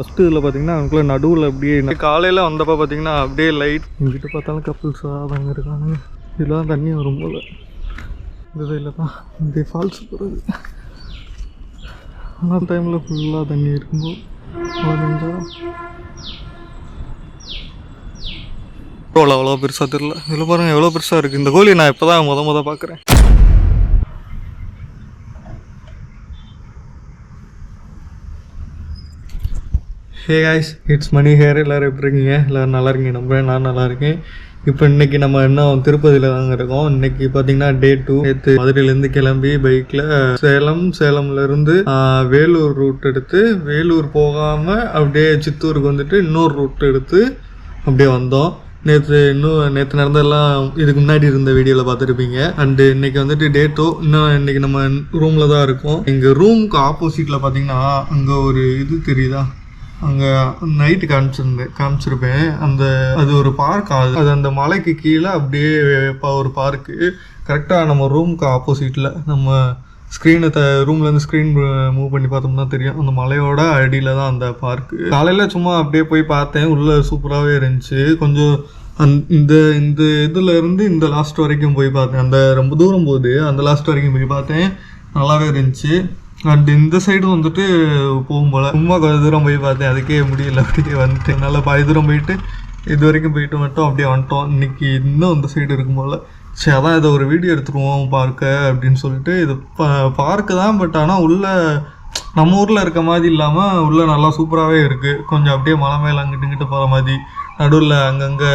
First இதில் பார்த்தீங்கன்னா அவங்களுக்குள்ள நடுவில் அப்படியே காலையில் வந்தப்போ பார்த்தீங்கன்னா அப்படியே லைட் இங்கிட்ட பார்த்தாலும் கப்புள்ஸாக தாங்க இருக்கானுங்க. இதெல்லாம் தண்ணி வரும் போல் இந்த சைடில் தான் அப்படியே ஃபால்ஸ் போகிறது. ஆனால் டைமில் ஃபுல்லாக தண்ணி இருக்கும்போது அவ்வளோ பெருசாக தெரில. இதில் பாருங்கள் எவ்வளோ பெருசாக இருக்குது. இந்த கோழி நான் இப்போ தான் முத பார்க்குறேன். Hey guys, it's Mani here. எல்லோரும் எப்படி இருக்கீங்க? எல்லோரும் நல்லா இருக்கீங்க நம்புறேன். நான் நல்லா இருக்கேன். இப்போ இன்றைக்கி நம்ம இன்னும் திருப்பதியில் தாங்க இருக்கோம். இன்றைக்கி பார்த்தீங்கன்னா டே 2. நேற்று மதுரையிலேருந்து கிளம்பி பைக்கில் சேலம்லேருந்து வேலூர் ரூட் எடுத்து வேலூர் போகாமல் அப்படியே சித்தூருக்கு வந்துட்டு இன்னொரு ரூட் எடுத்து அப்படியே வந்தோம். நேற்று நடந்ததெல்லாம் இதுக்கு முன்னாடி இருந்த வீடியோவில் பார்த்துருப்பீங்க. அண்டு இன்றைக்கி வந்துட்டு டே 2. இன்னும் இன்றைக்கி நம்ம ரூமில் தான் இருக்கோம். எங்கள் ரூமுக்கு ஆப்போசிட்டில் பார்த்தீங்கன்னா அங்கே ஒரு இது தெரியுதா, அங்கே நைட்டு காமிச்சிருப்பேன். அது ஒரு பார்க். அது அந்த மலைக்கு கீழே அப்படியே ஒரு பார்க்கு கரெக்டாக நம்ம ரூமுக்கு ஆப்போசிட்டில். நம்ம ரூம்லேருந்து ஸ்க்ரீன் மூவ் பண்ணி பார்த்தோம்னா தெரியும், அந்த மலையோட அடியில் தான் அந்த பார்க்கு. காலையில் சும்மா அப்படியே போய் பார்த்தேன். உள்ளே சூப்பராகவே இருந்துச்சு. கொஞ்சம் இந்த இதுலேருந்து இந்த லாஸ்ட் வரைக்கும் போய் பார்த்தேன். அந்த ரொம்ப தூரம் போகுது, அந்த லாஸ்ட் வரைக்கும் போய் பார்த்தேன். நல்லாவே இருந்துச்சு. அண்ட் இந்த சைடு வந்துட்டு போகும் போல் சும்மா கொஞ்சம் தூரம் போய் பார்த்தேன். அதுக்கே முடியல, அப்படியே வந்துட்டு நல்லா பாதி தூரம் போயிட்டு இது வரைக்கும் போயிட்டு மட்டும் அப்படியே வந்துட்டோம். இன்றைக்கி இன்னும் இந்த சைடு இருக்கும் போல். சரி, அதான் இதை ஒரு வீடியோ எடுத்துருவோம் பார்க்க அப்படின்னு சொல்லிட்டு. இது பார்க்கு தான், பட் ஆனால் உள்ளே நம்ம ஊரில் இருக்க மாதிரி இல்லாமல் உள்ளே நல்லா சூப்பராகவே இருக்குது. கொஞ்சம் அப்படியே மலை மேலே அங்கிட்டு போகிற மாதிரி, நடுவில் அங்கங்கே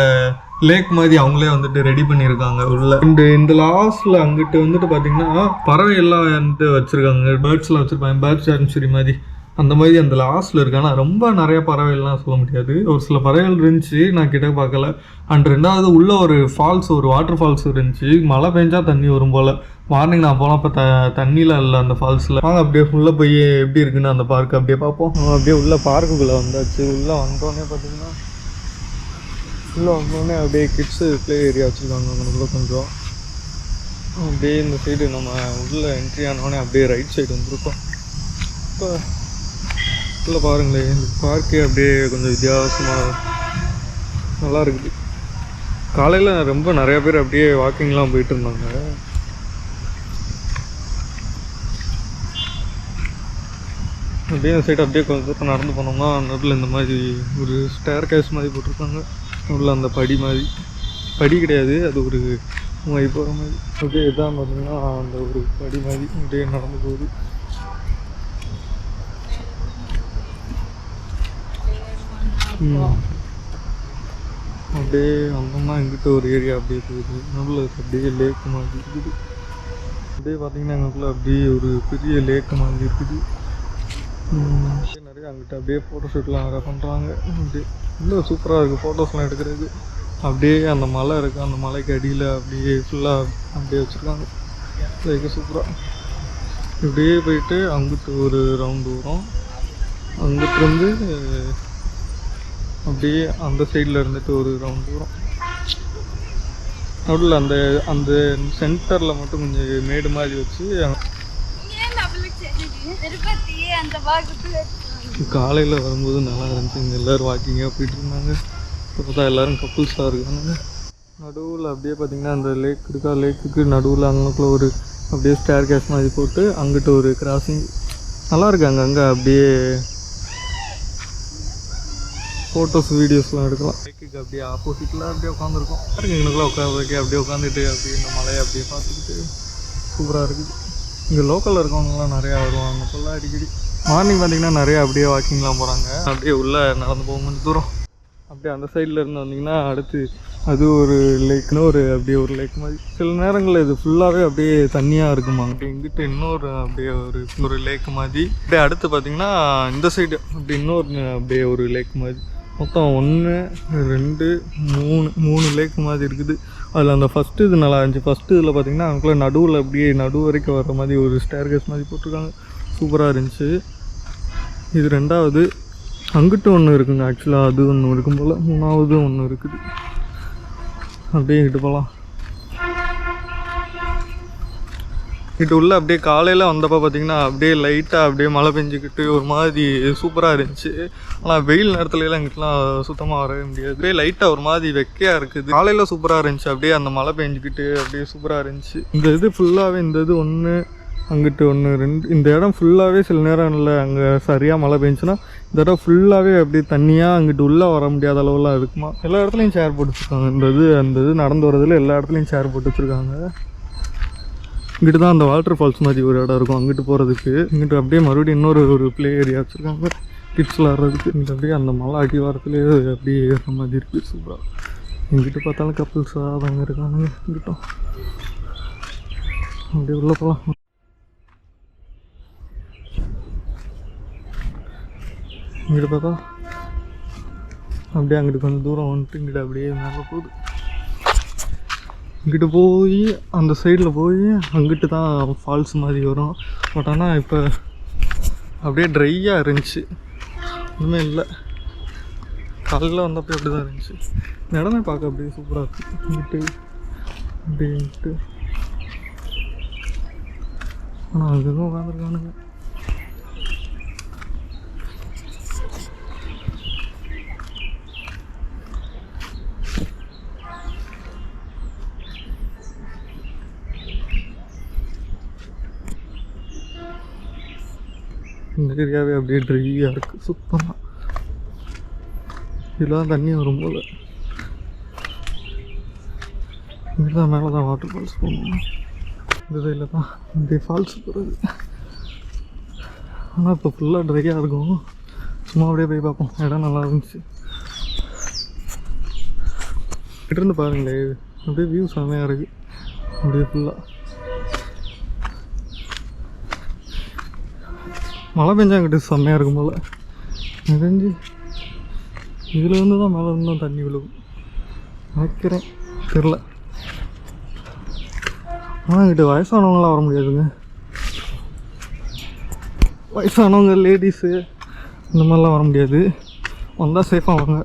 லேக் மாதிரி அவங்களே வந்துட்டு ரெடி பண்ணியிருக்காங்க உள்ள. இந்த லாஸ்ட்டில் அங்கிட்டு வந்துட்டு பார்த்தீங்கன்னா பறவை எல்லாம் வந்துட்டு வச்சுருக்காங்க. பேர்ட்ஸ்லாம் வச்சுருப்பாங்க, பேர்ட்ஸ் சான்ச்சுரி மாதிரி. அந்த மாதிரி அந்த லாஸ்ட்டில் இருக்கு. ஆனால் ரொம்ப நிறைய பறவைகள்லாம் சொல்ல முடியாது, ஒரு சில பறவைகள் இருந்துச்சு, நான் கிட்ட பார்க்கல. அண்ட் ரெண்டாவது உள்ள ஒரு ஃபால்ஸ், ஒரு வாட்டர் ஃபால்ஸ் இருந்துச்சு. மழை பெஞ்சா தண்ணி வரும் போல். மார்னிங் நான் போனப்போ தண்ணியில் இல்லை அந்த ஃபால்ஸில். வாங்க அப்படியே ஃபுல்லாக போய் எப்படி இருக்குன்னு அந்த பார்க்கு அப்படியே பார்ப்போம். அப்படியே உள்ள பார்க்குள்ளே வந்தாச்சு. உள்ளே வந்தோடனே பார்த்தீங்கன்னா உள்ளே வந்தோடனே அப்படியே கிட்ஸு ப்ளே ஏரியா வச்சுருக்காங்க அங்கே கொஞ்சம். அப்படியே இந்த சைடு நம்ம உள்ளே என்ட்ரி ஆனோடனே அப்படியே ரைட் சைடு வந்துருக்கோம். இப்போ உள்ளே பாருங்களேன், இந்த பார்க்கே அப்படியே கொஞ்சம் வித்தியாசமாக நல்லா இருக்குது. காலையில் ரொம்ப நிறையா பேர் அப்படியே வாக்கிங்லாம் போயிட்டு இருந்தாங்க. அப்படியே இந்த சைடு அப்படியே கொஞ்சம் தூரம் நடந்து போனோம்னா நடுவில் இந்த மாதிரி ஒரு ஸ்டேர் கேஸ் மாதிரி போட்டிருக்காங்க. உள்ள அந்த படி கிடையாது, அது ஒரு மாதிரி போகிற மாதிரி. அப்படியே இதான் பார்த்தீங்கன்னா அந்த ஒரு படி மாதிரி அப்படியே நடந்து போகுது. அப்படியே வந்தோம்னா எங்கிட்ட ஒரு ஏரியா அப்படியே போகுது. நடுவில் அப்படியே லேக்கு மாதிரி இருக்குது. அப்படியே பார்த்தீங்கன்னா எங்களுக்குள்ள அப்படியே ஒரு பெரிய லேக்கு மாதிரி இருக்குது. நிறைய அங்கிட்ட அப்படியே ஃபோட்டோஷூட்லாம் நிறையா பண்ணுறாங்க. அப்படியே இன்னும் சூப்பராக இருக்குது ஃபோட்டோஸ்லாம் எடுக்கிறது. அப்படியே அந்த மலை இருக்குது, அந்த மலைக்கு அடியில் அப்படியே ஃபுல்லாக அப்படியே வச்சுருக்காங்க. லைக் சூப்பராக இப்படியே போயிட்டு அங்கிட்டு ஒரு ரவுண்டு வரும். அங்கிட்டிருந்து அப்படியே அந்த சைடில் இருந்துட்டு ஒரு ரவுண்டு வரும். நடுவில் அந்த சென்டரில் மட்டும் கொஞ்சம் மேடு மாதிரி வச்சு. காலையில் வரும்போது நல்லா இருந்துச்சு. இங்கே எல்லோரும் வாக்கிங்காக போயிட்டு இருந்தாங்க. இப்போ பார்த்தா எல்லோரும் கப்புள்ஸாக இருக்காங்க. நடுவில் அப்படியே பார்த்திங்கன்னா அந்த லேக் இருக்கா, லேக்குக்கு நடுவில் அங்கேக்குள்ள ஒரு அப்படியே ஸ்டேர் கேஸ் மாதிரி போட்டு அங்கிட்ட ஒரு கிராசிங் நல்லா இருக்குது. அங்கங்கே அப்படியே ஃபோட்டோஸ் வீடியோஸ்லாம் எடுக்கலாம். லேக்குக்கு அப்படியே ஆப்போசிட்டில் அப்படியே உட்காந்துருக்கோம். எங்களுக்குலாம் உட்காந்துருக்கே அப்படியே உட்காந்துட்டு அப்படியே இந்த மலையை அப்படியே பார்த்துக்கிட்டு சூப்பராக இருக்குது. இங்கே லோக்கலில் இருக்கவங்கலாம் நிறையா வருவாங்க இப்போல்லாம் அடிக்கடி. மார்னிங் பார்த்திங்கன்னா நிறையா அப்படியே வாக்கிங்லாம் போகிறாங்க. அப்படியே உள்ளே நடந்து போகும் கொஞ்சம் தூரம். அப்படியே அந்த சைடில் இருந்து வந்திங்கன்னா அடுத்து அது ஒரு லேக்னு அப்படியே ஒரு லேக் மாதிரி. சில நேரங்களில் இது ஃபுல்லாகவே அப்படியே தண்ணியாக இருக்குமா. அப்படியே இங்கிட்ட இன்னொரு அப்படியே ஒரு லேக் மாதிரி. அப்படியே அடுத்து பார்த்திங்கன்னா இந்த சைடு அப்படி இன்னொரு அப்படியே ஒரு லேக் மாதிரி. மொத்தம் 1 2 3 லேக் மாதிரி இருக்குது. அதில் அந்த ஃபஸ்ட்டு இது நல்லா இருந்துச்சு. ஃபஸ்ட்டு இதில் பார்த்திங்கன்னா அவங்களுக்குள்ள நடுவில் அப்படியே வரைக்கும் வர மாதிரி ஒரு ஸ்டேர் கேஸ் மாதிரி போட்டிருக்காங்க. சூப்பராக இருந்துச்சு. இது 2வது. அங்கிட்டு ஒன்று இருக்குங்க ஆக்சுவலாக, அது ஒன்று இருக்கும் போல். 3வது ஒன்று இருக்குது. அப்படியே இங்கிட்டு போகலாம். இட்டு உள்ளே அப்படியே காலையில் வந்தப்போ பார்த்திங்கன்னா அப்படியே லைட்டாக அப்படியே மழை பெஞ்சிக்கிட்டு ஒரு மாதிரி சூப்பராக இருந்துச்சு. ஆனால் வெயில் நேரத்துலலாம் இங்கிட்டலாம் சுத்தமாக வரவே முடியாது. அப்படியே லைட்டாக ஒரு மாதிரி வெக்கையாக இருக்குது. காலையில் சூப்பராக இருந்துச்சு, அப்படியே அந்த மழை பெஞ்சிக்கிட்டு அப்படியே சூப்பராக இருந்துச்சு. இந்த இது ஃபுல்லாகவே இந்த இது ஒன்று அங்கிட்டு ஒன்று ரெண்டு, இந்த இடம் ஃபுல்லாகவே சில நேரம் இல்லை அங்கே சரியாக மழை பெஞ்சுன்னா இந்த இடம் ஃபுல்லாகவே அப்படியே தண்ணியாக அங்கிட்டு உள்ளே வர முடியாத அளவுலாம் இருக்குமா. எல்லா இடத்துலையும் சேர் போட்டு வச்சுருக்காங்க. அந்த இது நடந்து வரதில் எல்லா இடத்துலையும் சேர் போட்டு வச்சுருக்காங்க. இங்கிட்டு தான் அந்த வாட்டர் ஃபால்ஸ் மாதிரி ஒரு இடம் இருக்கும் அங்கிட்டு போகிறதுக்கு. இங்கிட்டு அப்படியே மறுபடியும் இன்னொரு ப்ளே ஏரியா வச்சுருக்காங்க கிட்ஸ் விளாட்றதுக்கு. இங்கிட்டு அப்படியே அந்த மலை அடிவாரத்துலேயே அப்படியே ஏறுற மாதிரி இருக்குது சூப்பராக. இங்கிட்டு பார்த்தாலும் கப்புள்ஸாக தாங்க இருக்கானுங்க. இங்கிட்டும் அப்படியே உள்ளே போகலாம். இங்கிட்டு பார்த்தா அப்படியே அங்கிட்டு கொஞ்சம் தூரம் வந்துட்டு இங்கிட்ட அப்படியே மேலே போகுது. இங்கிட்டு போய் அந்த சைடில் போய் அங்கிட்டு தான் ஃபால்ஸ் மாதிரி வரும். பட் ஆனால் இப்போ அப்படியே ட்ரையாக இருந்துச்சு, ஒன்றுமே இல்லை. காலையில் வந்தப்போ அப்படி தான் இருந்துச்சு. இந்த இடமே பார்க்க அப்படியே சூப்பராக இருக்குது. இங்கிட்டு அப்படின்ட்டு ஆனால் அங்கேயும் உட்காந்துருக்கானுங்க. இந்த ஏரியாவே அப்படியே ட்ரையாக இருக்குது சுத்தமாக. இதெல்லாம் தண்ணி வரும் போல். இங்கே தான் மேலே தான் வாட்டர் ஃபால்ஸ் போகணும். இந்த சைடில் தான் அப்படியே ஃபால்ஸ் போகிறது. ஆனால் இப்போ ஃபுல்லாக ட்ரையாக இருக்கும். சும்மா அப்படியே போய் பார்ப்போம். இடம் நல்லா இருந்துச்சு. கிட்டேருந்து பாருங்களேன் அப்படியே வியூ செமையாக இருக்குது. அப்படியே ஃபுல்லாக மழை பெஞ்சாங்கிட்டு செம்மையாக இருக்கும் போல். தெரிஞ்சு இதில் இருந்து தான் மேலே இருந்து தான் தண்ணி விழுகும் நினைக்கிறேன், தெரில. ஆனால் இங்கிட்ட வயசானவங்களாம் வர முடியாதுங்க. வயசானவங்க லேடிஸு இந்த மாதிரிலாம் வர முடியாது. வந்தால் சேஃபாக வாங்க.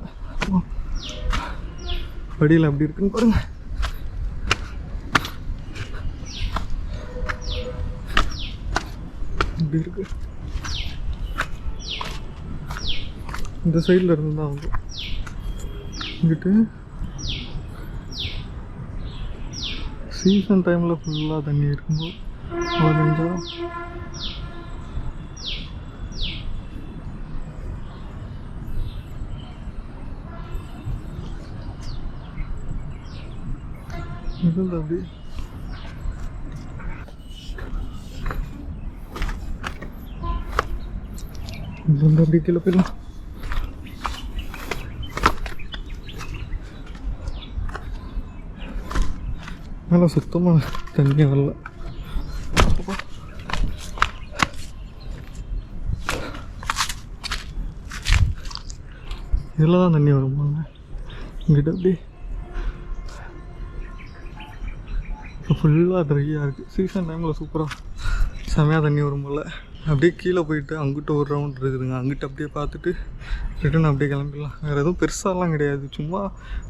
படியில் எப்படி இருக்குன்னு பாருங்கள். இப்படி இருக்கு. இந்த சைடில் இருந்து தான் வந்து இங்கிட்டு சீசன் டைமில் ஃபுல்லாக தண்ணி இருக்கும்போது மழை பெஞ்சால் இதில் அப்படி இங்கிருந்து அப்படி கீழே போயிடலாம். மேலே சுத்தமாக தண்ணி வரல. இதில் தான் தண்ணி வருமாங்க. இங்கிட்ட அப்படி இப்போ ஃபுல்லாக ட்ரையாக இருக்குது. சீசன் டைமில் சூப்பராக செமையாக தண்ணி வரும் போல். அப்படியே கீழே போயிட்டு அங்கிட்ட ஒரு ரவுண்ட் இருக்குதுங்க. அங்கிட்ட அப்படியே பார்த்துட்டு ரிட்டன் அப்படியே கிளம்பிடலாம். வேறு எதுவும் பெருசாலாம் கிடையாது. சும்மா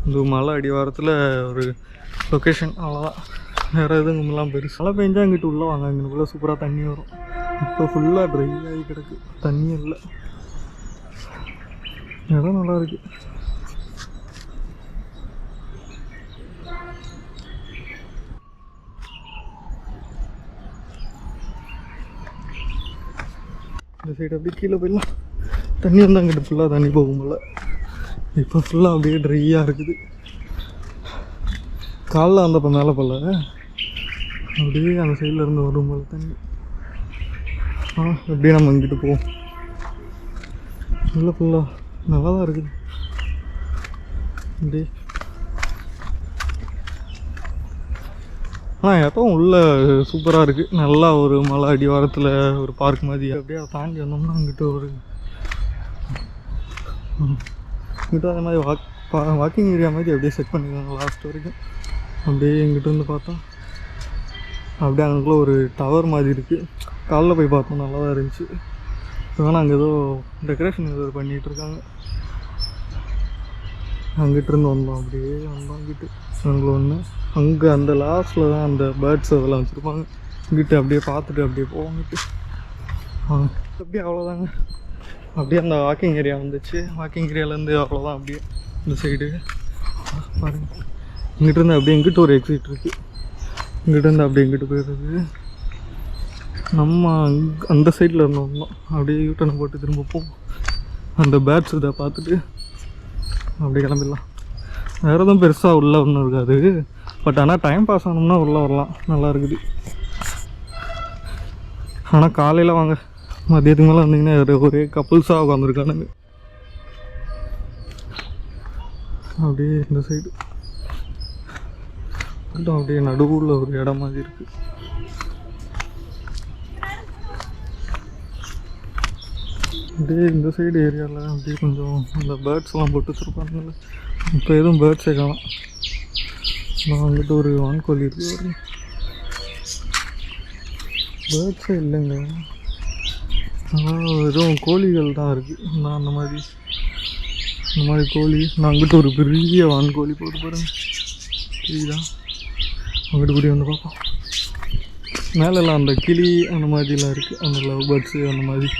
இந்த மலை அடிவாரத்தில் ஒரு லொக்கேஷன் அவ்வளோதான். வேறு எதுவும் இங்கெல்லாம் பெருசு. மழை பெஞ்சால் அங்கிட்டு உள்ளே வாங்க. இங்கேக்குள்ளே சூப்பராக தண்ணி வரும். இப்போ ஃபுல்லாக ட்ரை ஆகி கிடக்கு, தண்ணி இல்லை. இடம் நல்லா இருக்குது. இந்த சைடு அப்படியே கீழே போயிடலாம். தண்ணி வந்து அங்கிட்டு ஃபுல்லாக தண்ணி போகும் போல். இப்போ ஃபுல்லாக அப்படியே ட்ரையாக இருக்குது. காலைல வந்தப்போ மேலே போல் அப்படியே அந்த சைடில் இருந்து வரும் போல் தண்ணி. அப்படியே நம்ம இங்கிட்டு போவோம். இல்லை ஃபுல்லாக நல்லா தான் இருக்குது. அப்படியே இடம் உள்ள சூப்பராக இருக்குது. நல்லா ஒரு மலை அடிவாரத்தில் ஒரு பார்க் மாதிரி. அப்படியே அதை தாண்டி வந்தோம்னா அங்கிட்ட ஒரு இங்கிட்ட அதே மாதிரி வாக்கிங் ஏரியா மாதிரி அப்படியே செட் பண்ணிடுவாங்க லாஸ்ட் வரைக்கும். அப்படியே இங்கிட்ட வந்து பார்த்தா அப்படியே அங்கேக்குள்ள ஒரு டவர் மாதிரி இருக்குது. காலைல போய் பார்த்தோம், நல்லா தான் இருந்துச்சு. ஆனால் அங்கே ஏதோ டெக்கரேஷன் ஏதோ பண்ணிகிட்ருக்காங்க. அங்கிட்டிருந்து வந்தோம், அப்படியே வந்தோம் அங்கிட்டு அங்கே ஒன்று. அங்கே அந்த லாஸ்ட்டில் தான் அந்த பேர்ட்ஸ் அதெல்லாம் வச்சுருப்பாங்க. இங்கிட்டு அப்படியே பார்த்துட்டு அப்படியே போவாங்கிட்டு அப்படியே அவ்வளோதாங்க. அப்படியே அந்த வாக்கிங் ஏரியா வந்துச்சு. வாக்கிங் ஏரியாவிலேருந்து அவ்வளோதான். அப்படியே இந்த சைடு பாருங்கள். இங்கிட்டிருந்து அப்படியே இங்கிட்டு ஒரு எக்ஸிட் இருக்குது. இங்கிட்டிருந்து அப்படியே இங்கிட்டு போயிடுறது. நம்ம அந்த சைடில் இருந்தோம். அப்படியே யூட்டனை போட்டு திரும்ப போவோம். அந்த பேட்ஸ் இதை பார்த்துட்டு அப்படியே கிளம்பிடலாம். வேறு எதுவும் பெருசாக உள்ளே ஒன்றும் இருக்காது. பட் ஆனால் டைம் பாஸ் ஆனோம்னா உள்ளே வரலாம். நல்லா இருக்குது. ஆனால் காலையில் வாங்க, மதியத்துக்கு மேலே வந்தீங்கன்னா ஒரே கப்புள்ஸாக உட்காந்துருக்கானுங்க. அப்படியே இந்த சைடு அப்படியே நடுவில் ஒரு இடம் மாதிரி இருக்குது. அப்படியே இந்த சைடு ஏரியாவில் அப்படியே கொஞ்சம் இந்த பேர்ட்ஸ்லாம் போட்டு வச்சுருப்பாங்கல்ல. இப்போ எதுவும் பேர்ட்ஸே காணும். நான் வந்துட்டு ஒரு வான்கோழி இருக்குது. பேர்ட்ஸே இல்லைங்க, ஆனால் எதுவும் கோழிகள் தான் இருக்குது. நான் அந்த மாதிரி கோழி. நான் அங்கிட்ட ஒரு பெரிய வான்கோழி போட்டு பாருங்கள், தெரியுதா? அங்கிட்டு கூடி வந்து பார்ப்போம். மேலெல்லாம் அந்த கிளி அந்த மாதிரிலாம் இருக்குது. அந்த லவ் பேர்ட்ஸு அந்த மாதிரி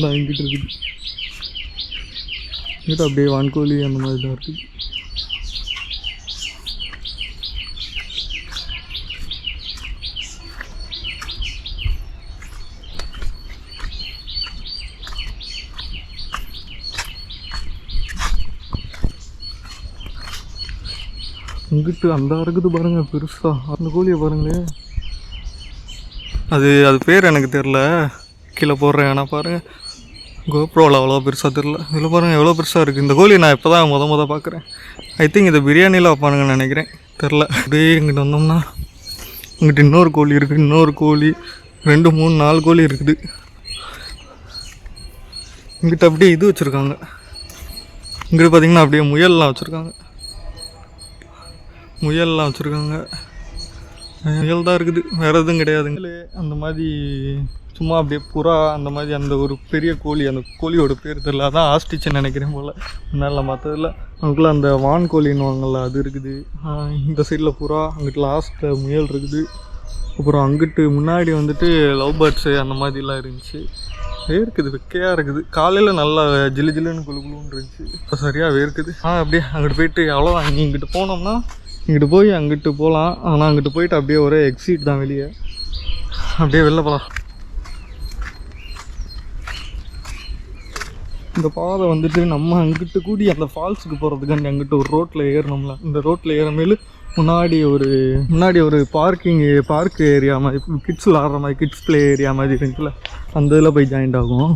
தான் இங்கிட்டு இருக்குது. இங்கிட்ட அப்படியே வான்கோழி அந்த மாதிரி தான் இருக்குது. இங்கிட்டு அந்த இருக்குது பாருங்கள், பெருசாக அந்த கோழியை பாருங்களேன். அது பேர் எனக்கு தெரில, கீழே போடுறேன். ஆனால் பாருங்கள், கோப்ரோவில் அவ்வளோ பெருசாக தெரில. இதில் பாருங்கள் எவ்வளோ பெருசாக இருக்குது. இந்த கோழி நான் இப்போ தான் முத பார்க்குறேன். ஐ திங்க் இதை பிரியாணியில் வைப்பானுங்கன்னு நினைக்கிறேன், தெரில. அப்படியே இங்கிட்ட வந்தோம்னா இங்கிட்ட இன்னொரு கோழி இருக்குது. இன்னொரு கோழி 2 3 4 கோழி இருக்குது. இங்கிட்ட அப்படியே இது வச்சுருக்காங்க. இங்கிட்ட பார்த்திங்கன்னா அப்படியே முயல்லாம் வச்சுருக்காங்க. முயல் தான் இருக்குது, வேறு எதுவும் கிடையாதுங்க. அந்த மாதிரி சும்மா அப்படியே புறா அந்த மாதிரி அந்த ஒரு பெரிய கோழி, அந்த கோழியோட பேர் தெரியல, அதான் ஆஸ்டிச்சுன்னு நினைக்கிறேன் போல். முன்னாள் மற்றதில் அவங்களுக்குள்ள அந்த வான்கோழின்னுவாங்கள்ல அது இருக்குது. இந்த சைடில் புறா, அங்கிட்டு லாஸ்ட்டில் முயல் இருக்குது. அப்புறம் அங்கிட்டு முன்னாடி வந்துட்டு லவ் பேர்ட்ஸு அந்த மாதிரிலாம் இருந்துச்சு. வேர்க்குது, வெக்கையாக இருக்குது. காலையில் நல்லா ஜில்லு ஜில்லுன்னு குழுன்னு இருந்துச்சு. இப்போ சரியாக வேர்க்குது. அப்படியே அங்கிட்டு போயிட்டு அவ்வளோதான். இங்கிட்டு போனோம்னா இங்கிட்டு போய் அங்கிட்டு போகலாம். ஆனால் அங்கிட்டு போயிட்டு அப்படியே ஒரே எக்ஸிட் தான், வெளியே அப்படியே வெளில போகலாம். இந்த பாதை வந்துட்டு நம்ம அங்கிட்டு கூடி அந்த ஃபால்ஸுக்கு போகிறதுக்காண்டி அங்கிட்டு ஒரு ரோட்டில் ஏறணும்ல. இந்த ரோட்டில் ஏறமேலு முன்னாடி ஒரு பார்க் ஏரியா மாதிரி, கிட்ஸ் விளாட்ற மாதிரி, கிட்ஸ் ப்ளே ஏரியா மாதிரி இருந்துச்சுல, அந்த இதில் போய் ஜாயிண்ட் ஆகும்.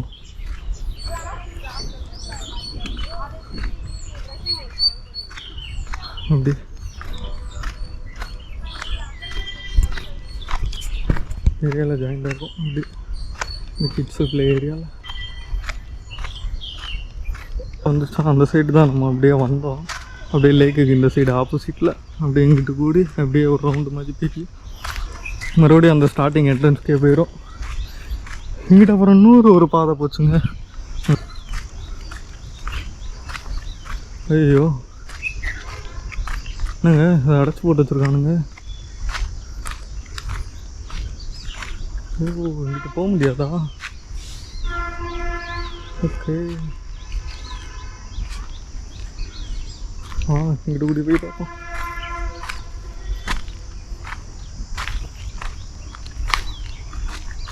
அப்படி ஏரியாவில் ஜாயிண்ட் ஆகும். அப்படி இந்த கிட்ஸு ப்ளே ஏரியாவில் வந்துச்சா. அந்த சைடு தான் நம்ம அப்படியே வந்தோம். அப்படியே லேக்குக்கு இந்த சைடு ஆப்போசிட்டில் அப்படியே இங்கிட்டு கூடி அப்படியே ஒரு ரவுண்டு மாதிரி போய் மறுபடியும் அந்த ஸ்டார்டிங் என்ட்ரன்ஸ்க்கே போயிடும். இங்கிட்ட அப்புறம் ஒரு பாதை போச்சுங்க. ஐயோ, என்னங்க அதை அடைச்சி போட்டு வச்சுருக்கானுங்க. ஓ, இங்கிட்ட போக முடியாதா? ஓகே, இங்கிட்ட கூடி போய் பார்ப்போம்.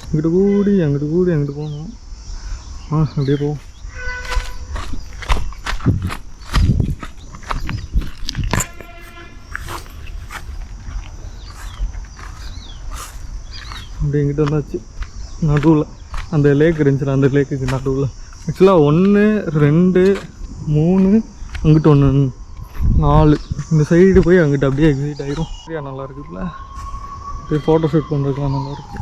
இங்கிட்ட கூடி அங்கிட்டு போகணும். அப்படியே போவோம். அப்படி எங்கிட்ட வந்தாச்சு. நடுவில் அந்த லேக் இருந்துச்சுல, அந்த லேக்குக்கு நடுவில் ஆக்சுவலாக 1 2 3 அங்கிட்ட 1 4 இந்த சைடு போய் அங்கிட்ட அப்படியே எக்ஸிட் ஆகிரும். சரியா நல்லா இருக்குதுல்ல, அப்படியே ஃபோட்டோ ஷூட் பண்ணுறதுக்குலாம் நல்லாயிருக்கு.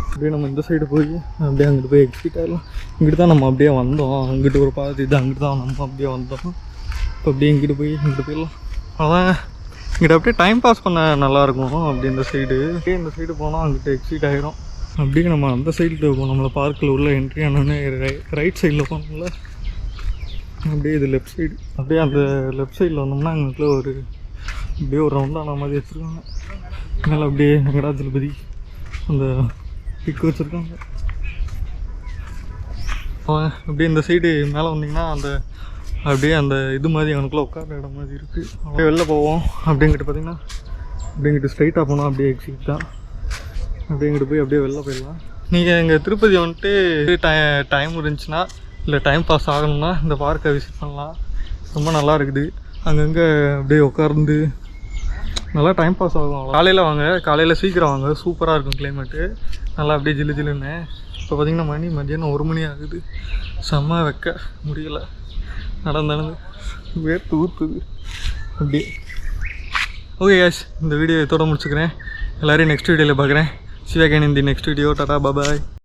அப்படியே நம்ம இந்த சைடு போய் அப்படியே அங்கிட்டு போய் எக்ஸிட் ஆகிடலாம். இங்கிட்டு தான் நம்ம அப்படியே வந்தோம். அங்கிட்டு ஒரு பாதி இது, அங்கிட்டு தான் நம்ம அப்படியே வந்தோம். இப்போ அப்படியே இங்கிட்டு போயிடலாம். அதான் இங்கிட்ட அப்படியே டைம் பாஸ் பண்ண நல்லாயிருக்கும். அப்படி இந்த சைடு போனால் அங்கிட்ட எக்ஸிட் ஆகிரும். அப்படியே நம்ம அந்த சைடு நம்மளை பார்க்கில் உள்ள என்ட்ரி ஆனோடனே ரைட் சைடில் போனோம்ல, அப்படியே இது லெஃப்ட் சைடு. அப்படியே அந்த லெஃப்ட் சைடில் வந்தோம்னா எங்களுக்குள்ள ஒரு அப்படியே ஒரு ரவுண்டான மாதிரி வச்சுருக்காங்க. மேலே அப்படியே வெங்கடாஜலபதி அந்த பிக்கு வச்சுருக்காங்க. அப்படியே இந்த சைடு மேலே வந்தீங்கன்னா அந்த அப்படியே அந்த இது மாதிரி அவனுக்குள்ளே உட்கார இடம் மாதிரி இருக்குது. அப்படியே வெளில போவோம். அப்படிங்கிட்டு பார்த்தீங்கன்னா அப்படிங்கிட்டு ஸ்ட்ரைட்டாக போனோம். அப்படியே எக்ஸிட் தான். அப்படிங்கிட்டு போய் அப்படியே வெளில போயிடலாம். நீங்கள் எங்கள் திருப்பதி வந்துட்டு டைம் இருந்துச்சுன்னா இல்லை டைம் பாஸ் ஆகணும்னா இந்த பார்க்கை விசிட் பண்ணலாம். ரொம்ப நல்லா இருக்குது. அங்கங்கே அப்படியே உட்கார்ந்து நல்லா டைம் பாஸ் ஆகும். காலையில் வாங்க, காலையில் சீக்கிரம் வாங்க, சூப்பராக இருக்கும் கிளைமேட்டு. நல்லா அப்படியே ஜில்லு ஜில்லுன்னு. இப்போ பார்த்திங்கன்னா மதியானம் 1 மணி ஆகுது. செம்ம வைக்க முடியலை. நடந்து வேர்த்து ஊற்றுது அப்படியே. ஓகே கேஸ், இந்த வீடியோ இதோட முடிச்சுக்கிறேன். எல்லோரையும் நெக்ஸ்ட் வீடியோவில் பார்க்குறேன். See you again in the next video. Tata, bye bye.